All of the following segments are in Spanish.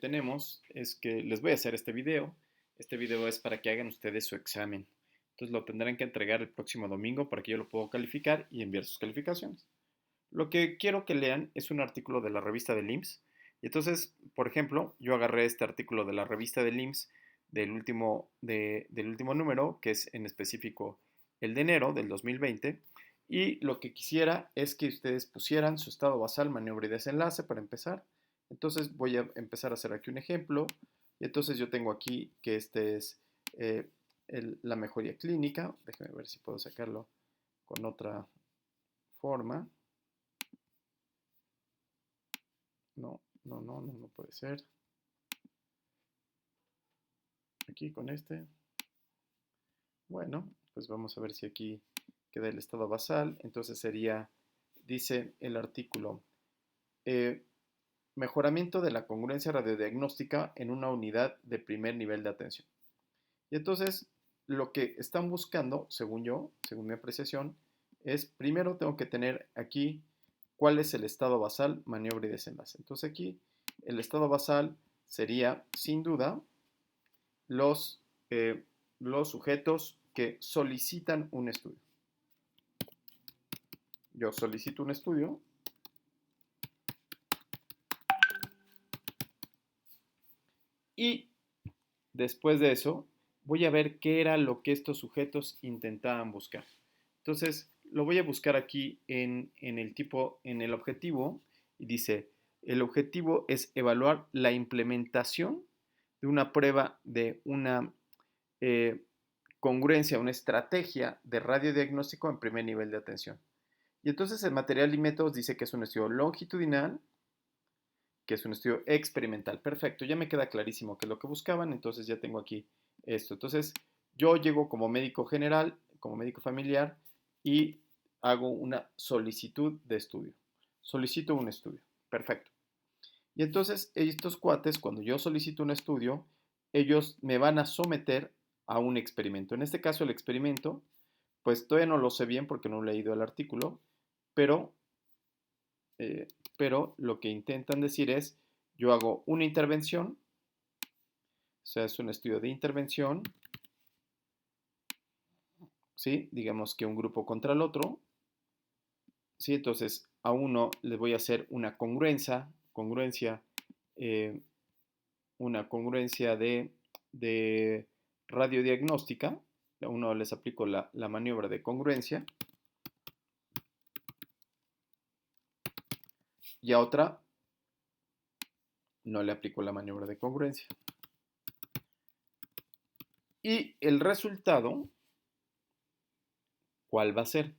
Tenemos es que les voy a hacer este video. Este video es para que hagan ustedes su examen. Entonces lo tendrán que entregar el próximo domingo para que yo lo pueda calificar y enviar sus calificaciones. Lo que quiero que lean es un artículo de la revista del IMSS. Y entonces, por ejemplo, yo agarré este artículo de la revista del IMSS del último número, que es en específico el de enero del 2020. Y lo que quisiera es que ustedes pusieran su estado basal, maniobra y desenlace para empezar. Entonces voy a empezar a hacer aquí un ejemplo. Y entonces yo tengo aquí que este es la mejoría clínica. Déjenme ver si puedo sacarlo con otra forma. No puede ser. Aquí con este. Bueno, pues vamos a ver si aquí queda el estado basal. Entonces sería, dice el artículo, eh, mejoramiento de la congruencia radiodiagnóstica en una unidad de primer nivel de atención. Y entonces lo que están buscando, según yo, según mi apreciación, es primero tengo que tener aquí cuál es el estado basal, maniobra y desenlace. Entonces aquí el estado basal sería sin duda los, eh, los sujetos que solicitan un estudio. Yo solicito un estudio y después de eso voy a ver qué era lo que estos sujetos intentaban buscar. Entonces lo voy a buscar aquí en el objetivo y dice, el objetivo es evaluar la implementación de una prueba de una eh, congruencia, una estrategia de radiodiagnóstico en primer nivel de atención. Y entonces el material y métodos dice que es un estudio longitudinal, que es un estudio experimental. Perfecto, ya me queda clarísimo qué es lo que buscaban, entonces ya tengo aquí esto. Entonces yo llego como médico general, como médico familiar y hago una solicitud de estudio. Solicito un estudio. Perfecto. Y entonces estos cuates, cuando yo solicito un estudio, ellos me van a someter a un experimento. En este caso el experimento, pues todavía no lo sé bien porque no he leído el artículo, pero eh, pero lo que intentan decir es, yo hago una intervención, o sea, es un estudio de intervención, ¿sí? Digamos que un grupo contra el otro, ¿sí? Entonces, a uno le voy a hacer eh, una congruencia de radiodiagnóstica, a uno les aplico la maniobra de congruencia, y a otra no le aplico la maniobra de congruencia. Y el resultado, ¿cuál va a ser?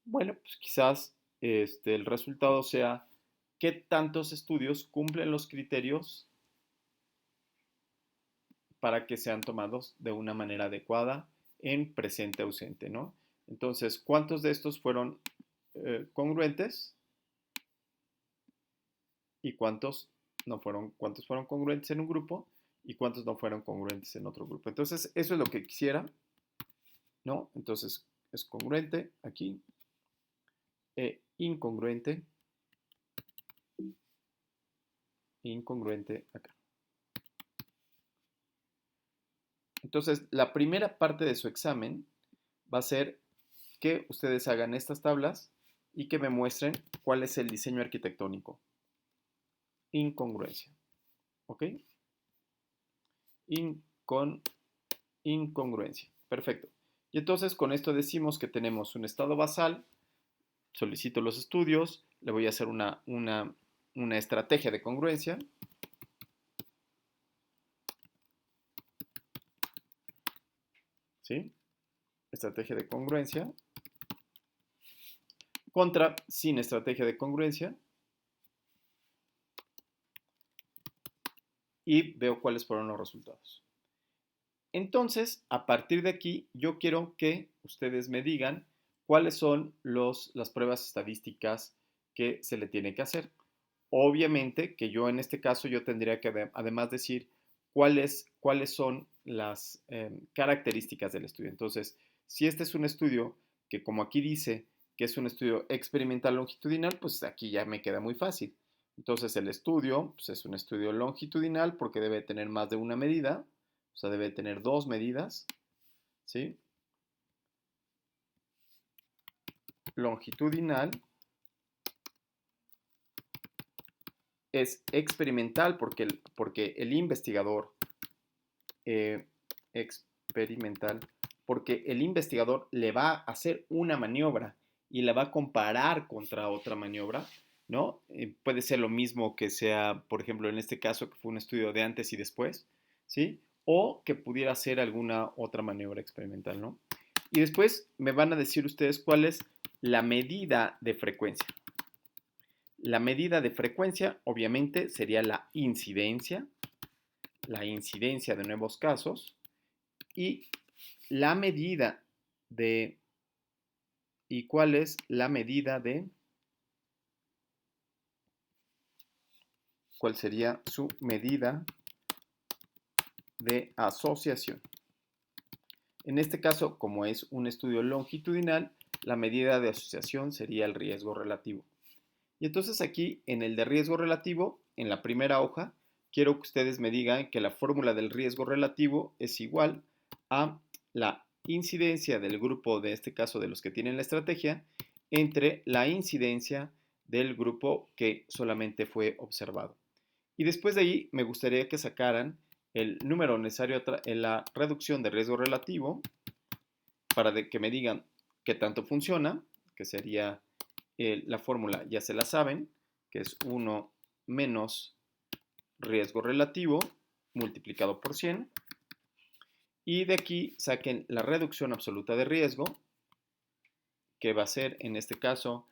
Bueno, pues quizás el resultado sea qué tantos estudios cumplen los criterios para que sean tomados de una manera adecuada en presente ausente, ¿no? Entonces, ¿cuántos de estos fueron congruentes y cuántos fueron congruentes en un grupo y cuántos no fueron congruentes en otro grupo? Entonces, eso es lo que quisiera, ¿no? Entonces, es congruente aquí e incongruente acá. Entonces, la primera parte de su examen va a ser que ustedes hagan estas tablas y que me muestren cuál es el diseño arquitectónico. Incongruencia. ¿Ok? Incon, incongruencia. Perfecto. Y entonces con esto decimos que tenemos un estado basal, solicito los estudios, le voy a hacer una estrategia de congruencia. ¿Sí? Estrategia de congruencia. Contra sin estrategia de congruencia. Y veo cuáles fueron los resultados. Entonces, a partir de aquí, yo quiero que ustedes me digan cuáles son las pruebas estadísticas que se le tiene que hacer. Obviamente que yo en este caso yo tendría que además decir cuáles son las características del estudio. Entonces, si este es un estudio que como aquí dice que es un estudio experimental longitudinal, pues aquí ya me queda muy fácil. Entonces el estudio pues, es un estudio longitudinal porque debe tener más de una medida, o sea, debe tener dos medidas, ¿sí? Longitudinal es experimental porque el investigador experimental porque el investigador le va a hacer una maniobra y la va a comparar contra otra maniobra, ¿no? Puede ser lo mismo que sea, por ejemplo, en este caso, que fue un estudio de antes y después, ¿sí? O que pudiera ser alguna otra maniobra experimental, ¿no? Y después me van a decir ustedes cuál es la medida de frecuencia. La medida de frecuencia, obviamente, sería la incidencia de nuevos casos, y la medida de, ¿y cuál es la medida de, cuál sería su medida de asociación? En este caso, como es un estudio longitudinal, la medida de asociación sería el riesgo relativo. Y entonces aquí, en el de riesgo relativo, en la primera hoja, quiero que ustedes me digan que la fórmula del riesgo relativo es igual a la incidencia del grupo, de este caso de los que tienen la estrategia, entre la incidencia del grupo que solamente fue observado. Y después de ahí me gustaría que sacaran el número necesario en la reducción de riesgo relativo para que me digan qué tanto funciona, que sería la fórmula, ya se la saben, que es 1 menos riesgo relativo multiplicado por 100. Y de aquí saquen la reducción absoluta de riesgo, que va a ser en este caso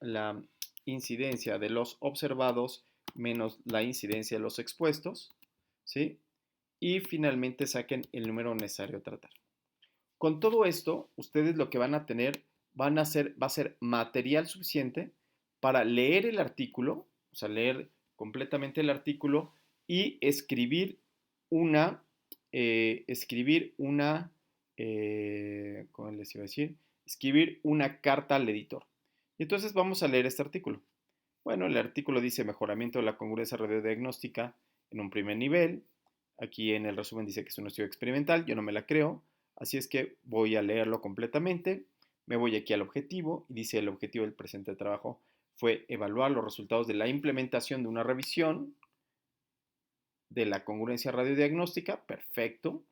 la incidencia de los observados menos la incidencia de los expuestos, ¿sí? Y finalmente saquen el número necesario a tratar. Con todo esto, ustedes lo que van a tener va a ser material suficiente para leer el artículo, o sea, leer completamente el artículo y ¿cómo les iba a decir? Escribir una carta al editor. Y entonces vamos a leer este artículo. Bueno, el artículo dice mejoramiento de la congruencia radiodiagnóstica en un primer nivel. Aquí en el resumen dice que es un estudio experimental, yo no me la creo, así es que voy a leerlo completamente. Me voy aquí al objetivo y dice el objetivo del presente trabajo fue evaluar los resultados de la implementación de una revisión de la congruencia radiodiagnóstica. Perfecto.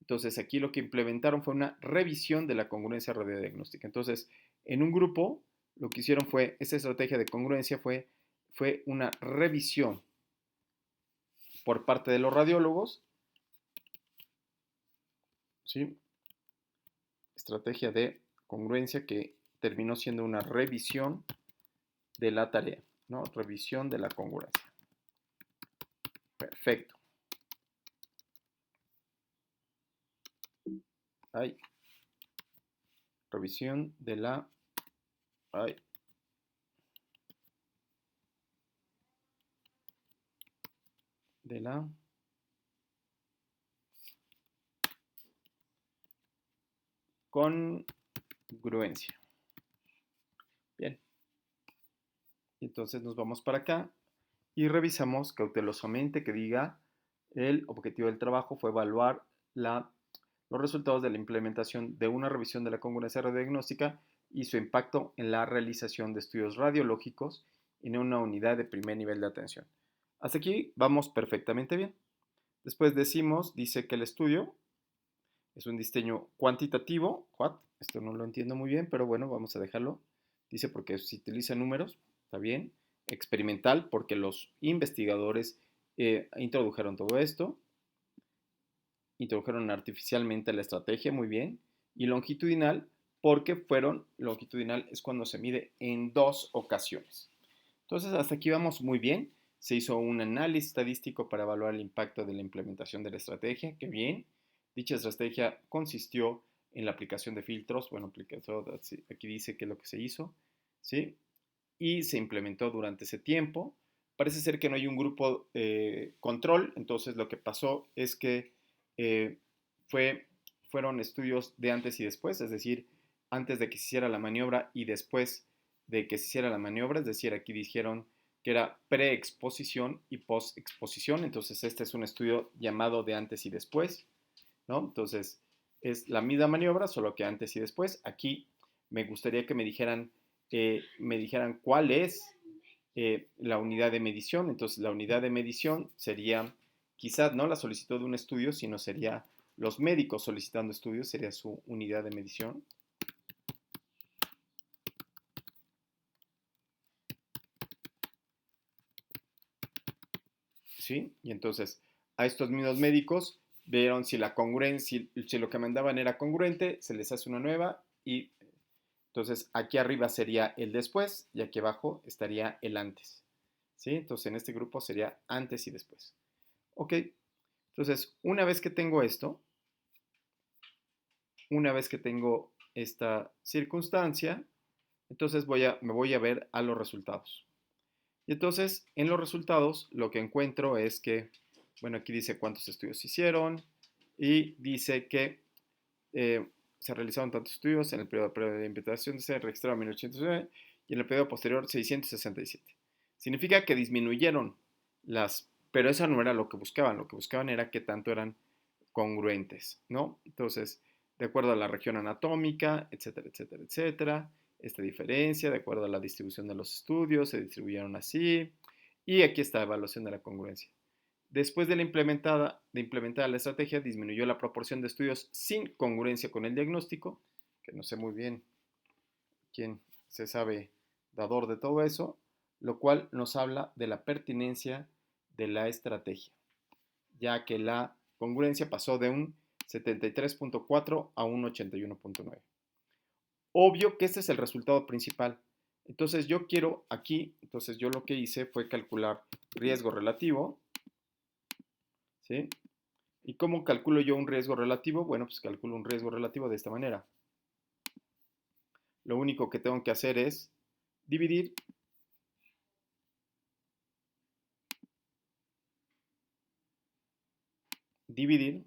Entonces aquí lo que implementaron fue una revisión de la congruencia radiodiagnóstica. Entonces, en un grupo, lo que hicieron fue, esa estrategia de congruencia fue una revisión por parte de los radiólogos, ¿sí? Estrategia de congruencia que terminó siendo una revisión de la tarea, ¿no? Revisión de la congruencia. Perfecto. Ay. Revisión de la... Ay. De la... Congruencia. Bien. Entonces nos vamos para acá y revisamos cautelosamente que diga el objetivo del trabajo fue evaluar los resultados de la implementación de una revisión de la congruencia radiodiagnóstica y su impacto en la realización de estudios radiológicos en una unidad de primer nivel de atención. Hasta aquí vamos perfectamente bien. Después dice que el estudio es un diseño cuantitativo. ¿What? Esto no lo entiendo muy bien, pero bueno, vamos a dejarlo. Dice porque si utiliza números, está bien. Experimental, porque los investigadores introdujeron todo esto. Introdujeron artificialmente la estrategia, muy bien. Y longitudinal, porque longitudinal es cuando se mide en dos ocasiones. Entonces, hasta aquí vamos muy bien. Se hizo un análisis estadístico para evaluar el impacto de la implementación de la estrategia, qué bien. Dicha estrategia consistió en la aplicación de filtros, bueno, aquí dice qué es lo que se hizo, ¿sí? Y se implementó durante ese tiempo. Parece ser que no hay un grupo control, entonces lo que pasó es que eh, fue, fueron estudios de antes y después, es decir, antes de que se hiciera la maniobra y después de que se hiciera la maniobra, es decir, aquí dijeron que era preexposición y postexposición. Entonces, este es un estudio llamado de antes y después, ¿no? Entonces, es la misma maniobra, solo que antes y después. Aquí me gustaría que me dijeran cuál es la unidad de medición. Entonces, la unidad de medición sería quizás no la solicitud de un estudio, sino sería los médicos solicitando estudios, sería su unidad de medición. ¿Sí? Y entonces a estos mismos médicos vieron si la congruencia, si lo que mandaban era congruente, se les hace una nueva y entonces aquí arriba sería el después y aquí abajo estaría el antes. ¿Sí? Entonces en este grupo sería antes y después. Ok, entonces una vez que tengo esto, una vez que tengo esta circunstancia, entonces me voy a ver a los resultados. Y entonces, en los resultados, lo que encuentro es que, bueno, aquí dice cuántos estudios se hicieron y dice que se realizaron tantos estudios en el periodo previo de implementación, se registraron 1809 y en el periodo posterior 667. Significa que disminuyeron pero eso no era lo que buscaban era que tanto eran congruentes, ¿no? Entonces, de acuerdo a la región anatómica, etcétera, etcétera, etcétera, esta diferencia, de acuerdo a la distribución de los estudios, se distribuyeron así, y aquí está la evaluación de la congruencia. Después de implementada la estrategia, disminuyó la proporción de estudios sin congruencia con el diagnóstico, que no sé muy bien quién se sabe dador de todo eso, lo cual nos habla de la pertinencia de la estrategia, ya que la congruencia pasó de un 73.4 a un 81.9. Obvio que este es el resultado principal. Entonces yo quiero aquí, entonces yo lo que hice fue calcular riesgo relativo, ¿sí? ¿Y cómo calculo yo un riesgo relativo? Bueno, pues calculo un riesgo relativo de esta manera. Lo único que tengo que hacer es dividir dividir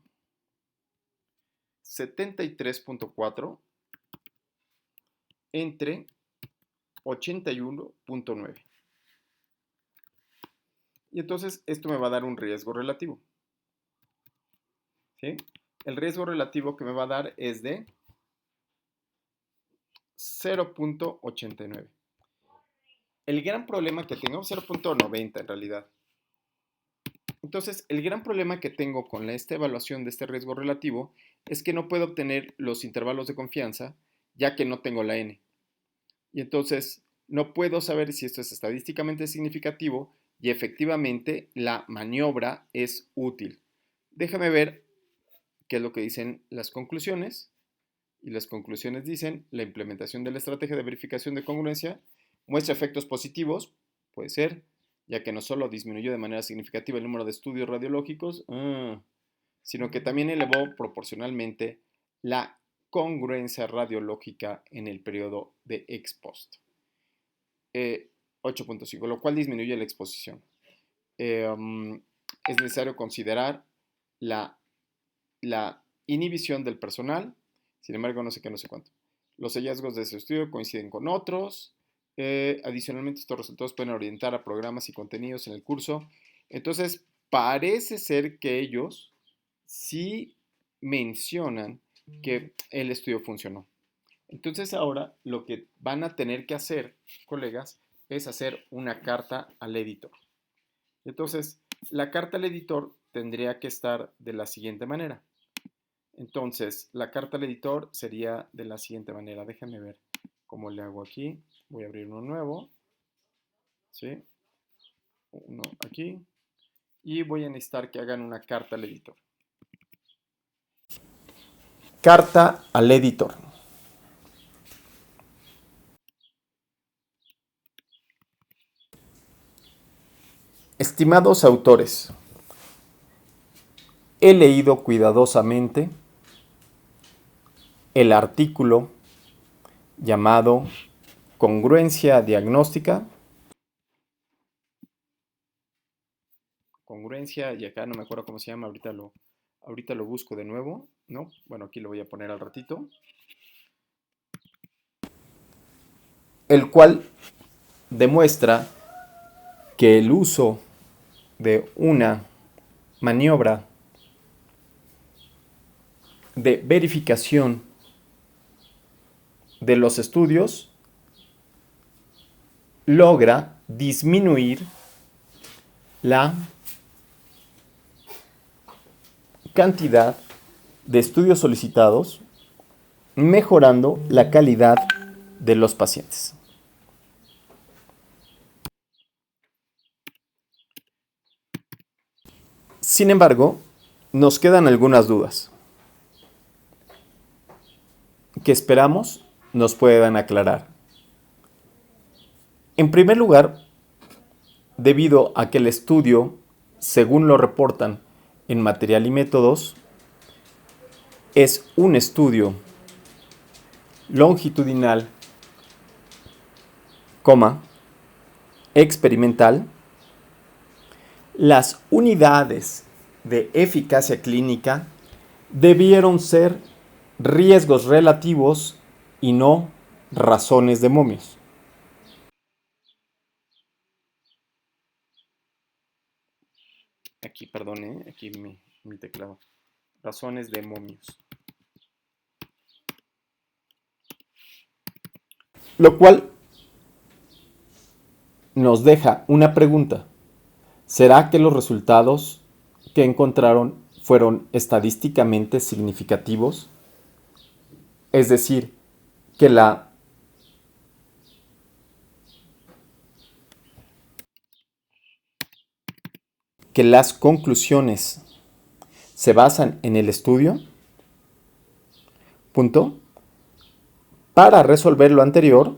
73.4 entre 81.9. Y entonces esto me va a dar un riesgo relativo. ¿Sí? El riesgo relativo que me va a dar es de 0.89. El gran problema que tengo, 0.90 en realidad. Entonces, el gran problema que tengo con esta evaluación de este riesgo relativo es que no puedo obtener los intervalos de confianza ya que no tengo la n. Y entonces no puedo saber si esto es estadísticamente significativo y efectivamente la maniobra es útil. Déjame ver qué es lo que dicen las conclusiones. Y las conclusiones dicen, la implementación de la estrategia de verificación de congruencia muestra efectos positivos, puede ser, ya que no solo disminuyó de manera significativa el número de estudios radiológicos, sino que también elevó proporcionalmente la congruencia radiológica en el periodo de ex post. 8.5, lo cual disminuye la exposición. Es necesario considerar la inhibición del personal, sin embargo, no sé qué, no sé cuánto. Los hallazgos de ese estudio coinciden con otros. Adicionalmente, estos resultados pueden orientar a programas y contenidos en el curso. Entonces, parece ser que ellos sí mencionan que el estudio funcionó. Entonces, ahora lo que van a tener que hacer, colegas, es hacer una carta al editor. Entonces, la carta al editor tendría que estar de la siguiente manera. Entonces, la carta al editor sería de la siguiente manera. Déjame ver cómo le hago aquí. Voy a abrir uno nuevo. ¿Sí? Uno aquí. Y voy a necesitar que hagan una carta al editor. Carta al editor. Estimados autores, he leído cuidadosamente el artículo llamado Congruencia Diagnóstica. Congruencia, y acá no me acuerdo cómo se llama, ahorita lo busco de nuevo, ¿no? Bueno, aquí lo voy a poner al ratito. El cual demuestra que el uso de una maniobra de verificación de los estudios logra disminuir la cantidad de estudios solicitados, mejorando la calidad de los pacientes. Sin embargo, nos quedan algunas dudas que esperamos nos puedan aclarar. En primer lugar, debido a que el estudio, según lo reportan en Material y Métodos, es un estudio longitudinal, experimental, las unidades de eficacia clínica debieron ser riesgos relativos y no razones de momios. Aquí, perdón, aquí mi teclado. Razones de momios. Lo cual nos deja una pregunta. ¿Será que los resultados que encontraron fueron estadísticamente significativos? Es decir, que las conclusiones se basan en el estudio. Punto. Para resolver lo anterior,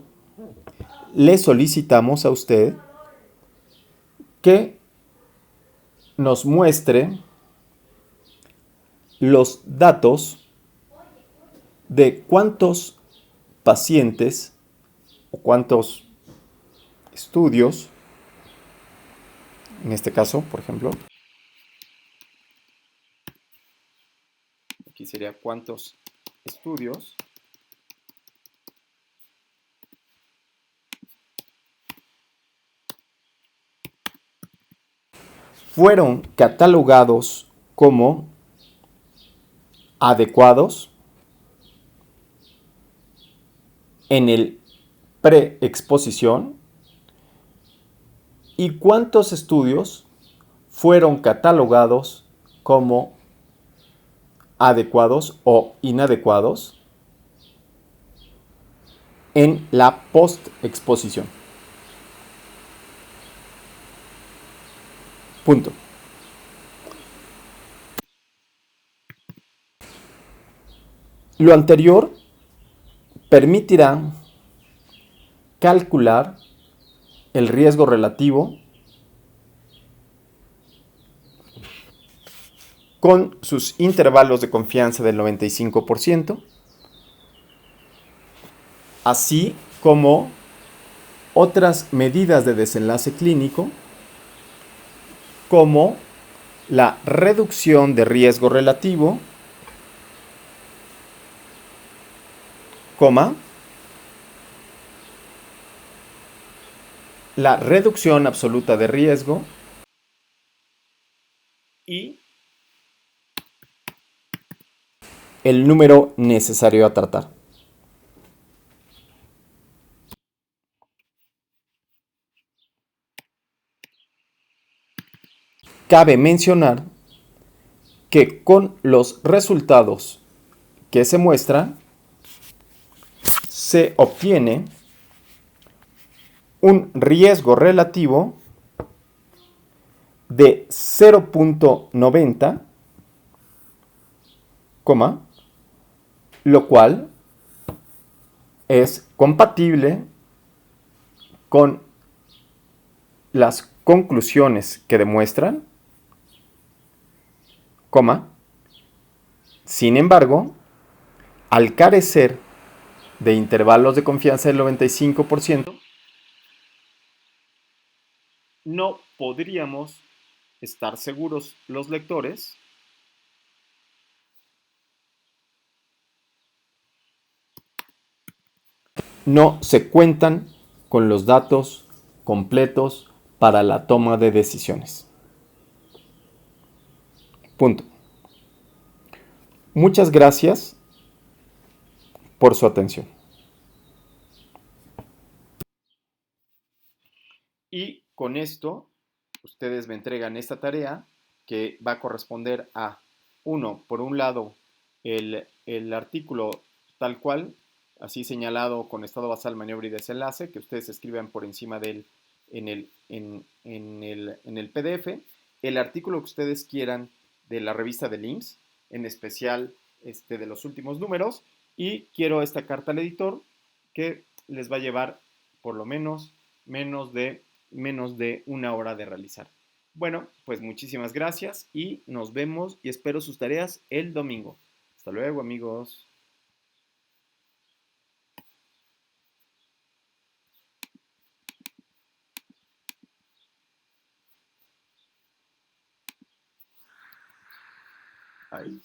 le solicitamos a usted que nos muestre los datos de cuántos pacientes o cuántos estudios, en este caso, por ejemplo, aquí sería cuántos estudios fueron catalogados como adecuados en el preexposición y cuántos estudios fueron catalogados como adecuados o inadecuados en la postexposición. Punto. Lo anterior permitirá calcular el riesgo relativo con sus intervalos de confianza del 95%, así como otras medidas de desenlace clínico, como la reducción de riesgo relativo, la reducción absoluta de riesgo y el número necesario a tratar. Cabe mencionar que con los resultados que se muestran, se obtiene un riesgo relativo de 0.90, lo cual es compatible con las conclusiones que demuestran, sin embargo, al carecer de intervalos de confianza del 95%, no podríamos estar seguros los lectores no se cuentan con los datos completos para la toma de decisiones. Punto. Muchas gracias por su atención. Y con esto, ustedes me entregan esta tarea que va a corresponder a, uno, por un lado, el artículo tal cual, así señalado con estado basal, maniobra y desenlace, que ustedes escriban por encima del, en el PDF, el artículo que ustedes quieran de la revista de links, en especial de los últimos números, y quiero esta carta al editor que les va a llevar por lo menos de una hora de realizar. Bueno, pues muchísimas gracias y nos vemos y espero sus tareas el domingo. Hasta luego, amigos. Ahí.